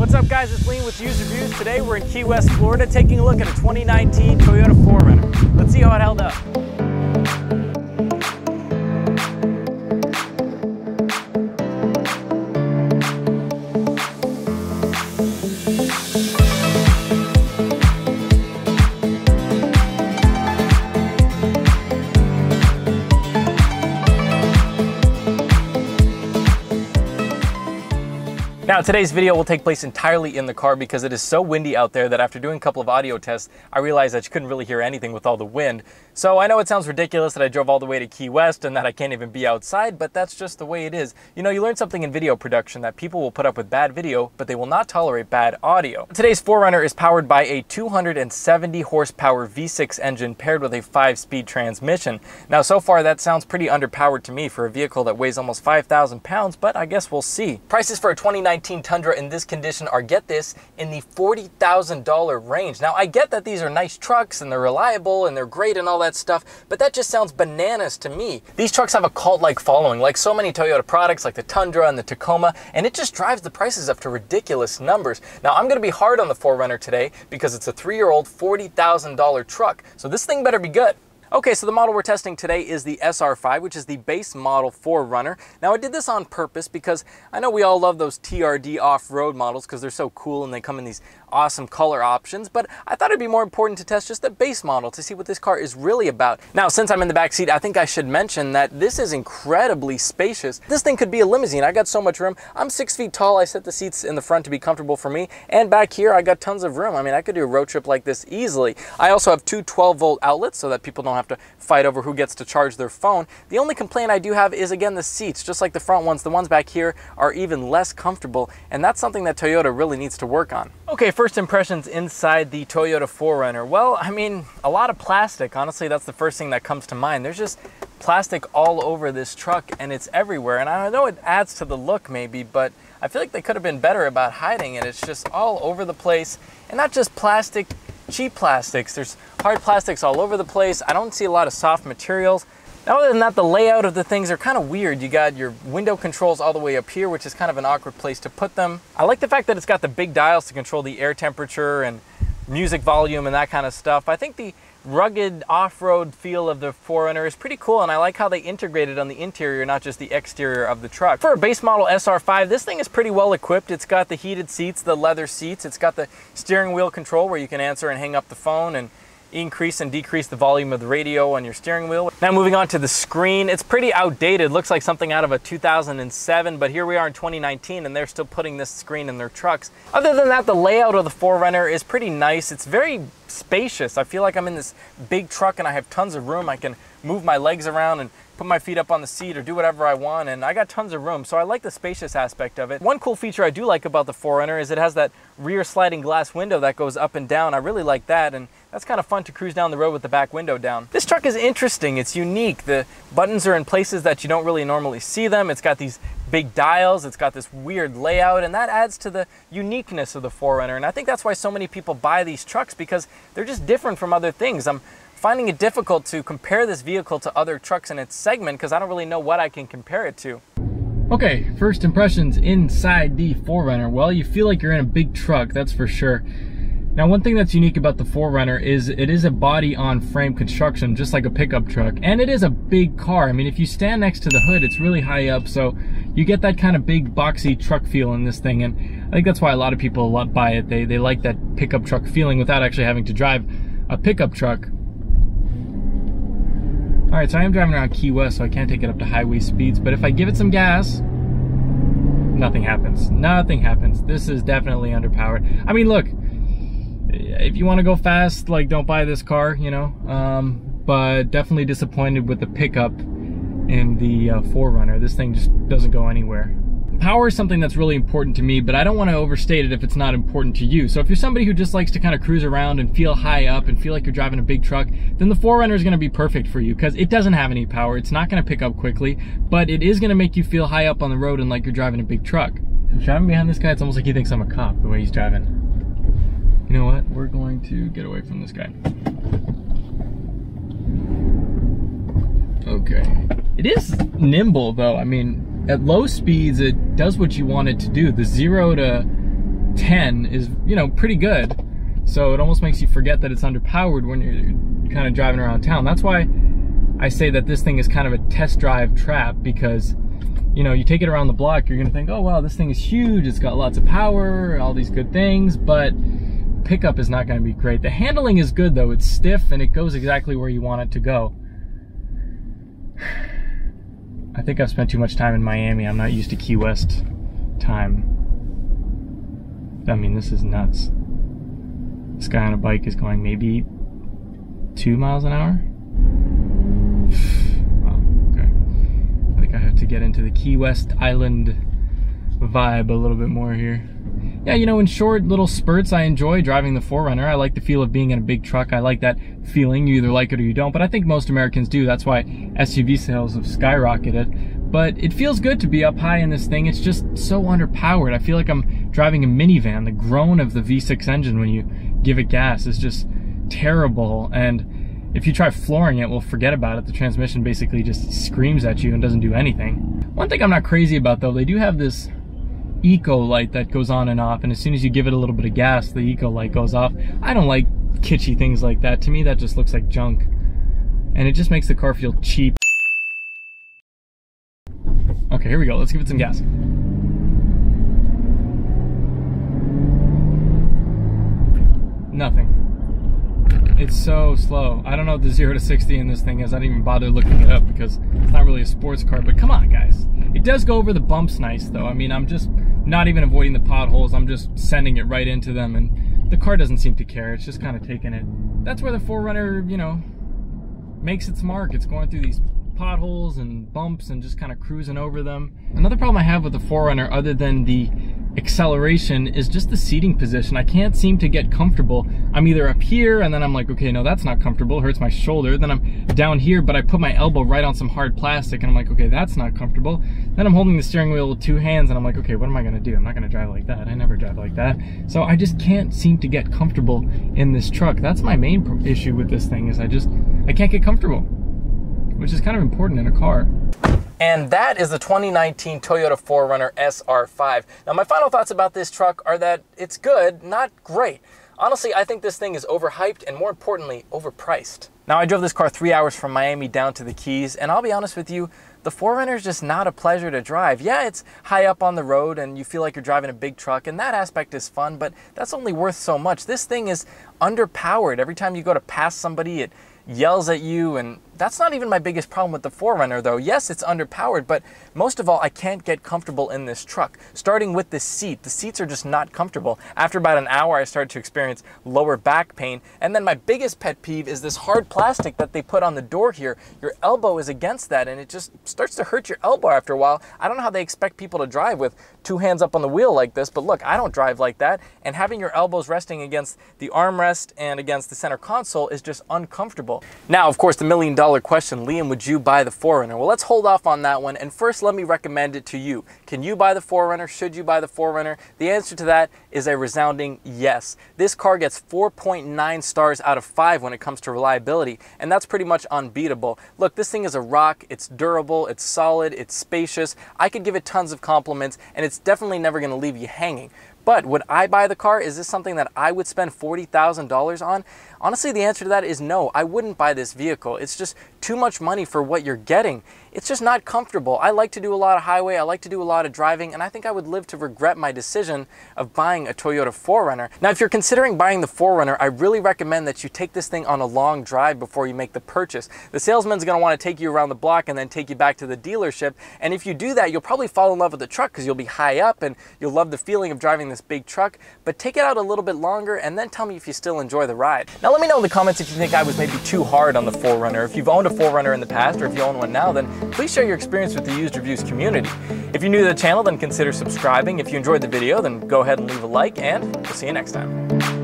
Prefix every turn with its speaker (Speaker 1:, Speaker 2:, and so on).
Speaker 1: What's up guys, it's Lean with Used Reviews. Today we're in Key West, Florida, taking a look at a 2019 Toyota 4Runner. Let's see how it held up. Now today's video will take place entirely in the car because it is so windy out there that after doing a couple of audio tests, I realized that you couldn't really hear anything with all the wind. So I know it sounds ridiculous that I drove all the way to Key West and that I can't even be outside, but that's just the way it is. You know, you learn something in video production that people will put up with bad video, but they will not tolerate bad audio. Today's 4Runner is powered by a 270 horsepower V6 engine paired with a 5-speed transmission. Now so far that sounds pretty underpowered to me for a vehicle that weighs almost 5,000 pounds, but I guess we'll see. Prices for a 2019 Tundra in this condition are, get this, in the $40,000 range. Now I get that these are nice trucks and they're reliable and they're great and all that stuff, but that just sounds bananas to me. These trucks have a cult-like following, like so many Toyota products like the Tundra and the Tacoma, and it just drives the prices up to ridiculous numbers. Now I'm gonna be hard on the 4Runner today because it's a 3-year-old $40,000 truck, so this thing better be good. Okay, so the model we're testing today is the SR5, which is the base model 4Runner. Now I did this on purpose because I know we all love those TRD off-road models because they're so cool and they come in these awesome color options, but I thought it'd be more important to test just the base model to see what this car is really about. Now, since I'm in the back seat, I think I should mention that this is incredibly spacious. This thing could be a limousine. I got so much room. I'm 6 feet tall. I set the seats in the front to be comfortable for me, and back here I got tons of room. I mean, I could do a road trip like this easily. I also have two 12-volt outlets so that people don't have to fight over who gets to charge their phone. The only complaint I do have is, again, the seats. Just like the front ones, the ones back here are even less comfortable, and that's something that Toyota really needs to work on. Okay, first impressions inside the Toyota 4Runner. Well, I mean, a lot of plastic. Honestly, that's the first thing that comes to mind. There's just plastic all over this truck and it's everywhere. And I know it adds to the look maybe, but I feel like they could have been better about hiding it. It's just all over the place, and not just plastic, cheap plastics. There's hard plastics all over the place. I don't see a lot of soft materials. Now, other than that, the layout of the things are kind of weird. You got your window controls all the way up here, which is kind of an awkward place to put them. I like the fact that it's got the big dials to control the air temperature and music volume and that kind of stuff. I think the rugged off-road feel of the 4Runner is pretty cool, and I like how they integrated on the interior, not just the exterior of the truck. For a base model SR5, this thing is pretty well equipped. It's got the heated seats, the leather seats. It's got the steering wheel control where you can answer and hang up the phone and increase and decrease the volume of the radio on your steering wheel. Now moving on to the screen, it's pretty outdated. Looks like something out of a 2007, but here we are in 2019 and they're still putting this screen in their trucks. Other than that, the layout of the 4Runner is pretty nice. It's very spacious. I feel like I'm in this big truck and I have tons of room. I can move my legs around and put my feet up on the seat or do whatever I want, and I got tons of room, so I like the spacious aspect of it. One cool feature I do like about the 4Runner is it has that rear sliding glass window that goes up and down. I really like that, and that's kind of fun to cruise down the road with the back window down. This truck is interesting. It's unique. The buttons are in places that you don't really normally see them. It's got these big dials. It's got this weird layout, and that adds to the uniqueness of the 4Runner, and I think that's why so many people buy these trucks, because they're just different from other things. I'm finding it difficult to compare this vehicle to other trucks in its segment because I don't really know what I can compare it to. Okay, first impressions inside the 4Runner. Well, you feel like you're in a big truck, that's for sure. Now, one thing that's unique about the 4Runner is it is a body-on-frame construction, just like a pickup truck, and it is a big car. I mean, if you stand next to the hood, it's really high up, so you get that kind of big, boxy truck feel in this thing, and I think that's why a lot of people buy it. They like that pickup truck feeling without actually having to drive a pickup truck. All right, so I am driving around Key West, so I can't take it up to highway speeds, but if I give it some gas, nothing happens. Nothing happens. This is definitely underpowered. I mean, look, if you want to go fast, like, don't buy this car, you know, but definitely disappointed with the pickup in the 4Runner. This thing just doesn't go anywhere. Power is something that's really important to me, but I don't want to overstate it if it's not important to you. So if you're somebody who just likes to kind of cruise around and feel high up and feel like you're driving a big truck, then the 4Runner is going to be perfect for you because it doesn't have any power. It's not going to pick up quickly, but it is going to make you feel high up on the road and like you're driving a big truck. Driving behind this guy, it's almost like he thinks I'm a cop the way he's driving. You know what? We're going to get away from this guy. Okay. It is nimble though. I mean, at low speeds, it does what you want it to do. The 0 to 10 is, you know, pretty good. So it almost makes you forget that it's underpowered when you're kind of driving around town. That's why I say that this thing is kind of a test drive trap, because, you know, you take it around the block, you're gonna think, oh wow, this thing is huge, it's got lots of power, all these good things, but pickup is not gonna be great. The handling is good though, it's stiff and it goes exactly where you want it to go. I think I've spent too much time in Miami. I'm not used to Key West time. I mean, this is nuts. This guy on a bike is going maybe 2 miles an hour. Wow, okay. I think I have to get into the Key West Island vibe a little bit more here. Yeah, you know, in short little spurts, I enjoy driving the 4Runner. I like the feel of being in a big truck. I like that feeling. You either like it or you don't, but I think most Americans do. That's why SUV sales have skyrocketed. But it feels good to be up high in this thing. It's just so underpowered. I feel like I'm driving a minivan. The groan of the V6 engine when you give it gas is just terrible. And if you try flooring it, well, forget about it. The transmission basically just screams at you and doesn't do anything. One thing I'm not crazy about though, they do have this eco light that goes on and off, and as soon as you give it a little bit of gas, the eco light goes off. I don't like kitschy things like that. To me, that just looks like junk, and it just makes the car feel cheap. Okay, here we go. Let's give it some gas. Nothing. It's so slow. I don't know what the 0 to 60 in this thing is. I didn't even bother looking it up because it's not really a sports car, but come on, guys. It does go over the bumps nice, though. I mean, I'm just not even avoiding the potholes. I'm just sending it right into them, and the car doesn't seem to care. It's just kind of taking it. That's where the 4Runner, you know, makes its mark. It's going through these potholes and bumps and just kind of cruising over them. Another problem I have with the 4Runner, other than the acceleration, is just the seating position. I can't seem to get comfortable. I'm either up here and then I'm like, okay, no, that's not comfortable, it hurts my shoulder. Then I'm down here, but I put my elbow right on some hard plastic and I'm like, okay, that's not comfortable. Then I'm holding the steering wheel with 2 hands and I'm like, okay, what am I gonna do? I'm not gonna drive like that. I never drive like that. So I just can't seem to get comfortable in this truck. That's my main issue with this thing, is I can't get comfortable, which is kind of important in a car. And that is the 2019 Toyota 4Runner SR5. Now, my final thoughts about this truck are that it's good, not great. Honestly, I think this thing is overhyped and, more importantly, overpriced. Now, I drove this car 3 hours from Miami down to the Keys, and I'll be honest with you, the 4Runner is just not a pleasure to drive. Yeah, it's high up on the road and you feel like you're driving a big truck, and that aspect is fun, but that's only worth so much. This thing is underpowered. Every time you go to pass somebody, it yells at you, and that's not even my biggest problem with the 4Runner though. Yes, it's underpowered, but most of all, I can't get comfortable in this truck. Starting with the seat. The seats are just not comfortable. After about an hour, I started to experience lower back pain, and then my biggest pet peeve is this hard plastic that they put on the door here. Your elbow is against that, and it just starts to hurt your elbow after a while. I don't know how they expect people to drive with 2 hands up on the wheel like this, but look, I don't drive like that, and having your elbows resting against the armrest and against the center console is just uncomfortable. Now, of course, the $1,000,000 question, Liam, would you buy the 4Runner? Well, let's hold off on that one, and first let me recommend it to you. Can you buy the 4Runner? Should you buy the 4Runner? The answer to that is a resounding yes. This car gets 4.9 stars out of 5 when it comes to reliability, and that's pretty much unbeatable. Look, this thing is a rock. It's durable, it's solid, it's spacious. I could give it tons of compliments, and it's definitely never going to leave you hanging. But would I buy the car? Is this something that I would spend $40,000 on? Honestly, the answer to that is no. I wouldn't buy this vehicle. It's just too much money for what you're getting. It's just not comfortable. I like to do a lot of highway, I like to do a lot of driving, and I think I would live to regret my decision of buying a Toyota 4Runner. Now, if you're considering buying the 4Runner, I really recommend that you take this thing on a long drive before you make the purchase. The salesman's gonna wanna take you around the block and then take you back to the dealership, and if you do that, you'll probably fall in love with the truck because you'll be high up and you'll love the feeling of driving this big truck, but take it out a little bit longer and then tell me if you still enjoy the ride. Now, let me know in the comments if you think I was maybe too hard on the 4Runner. If you've owned a 4Runner in the past, or if you own one now, then please share your experience with the used reviews community. If you're new to the channel, then consider subscribing. If you enjoyed the video, then go ahead and leave a like, and we'll see you next time.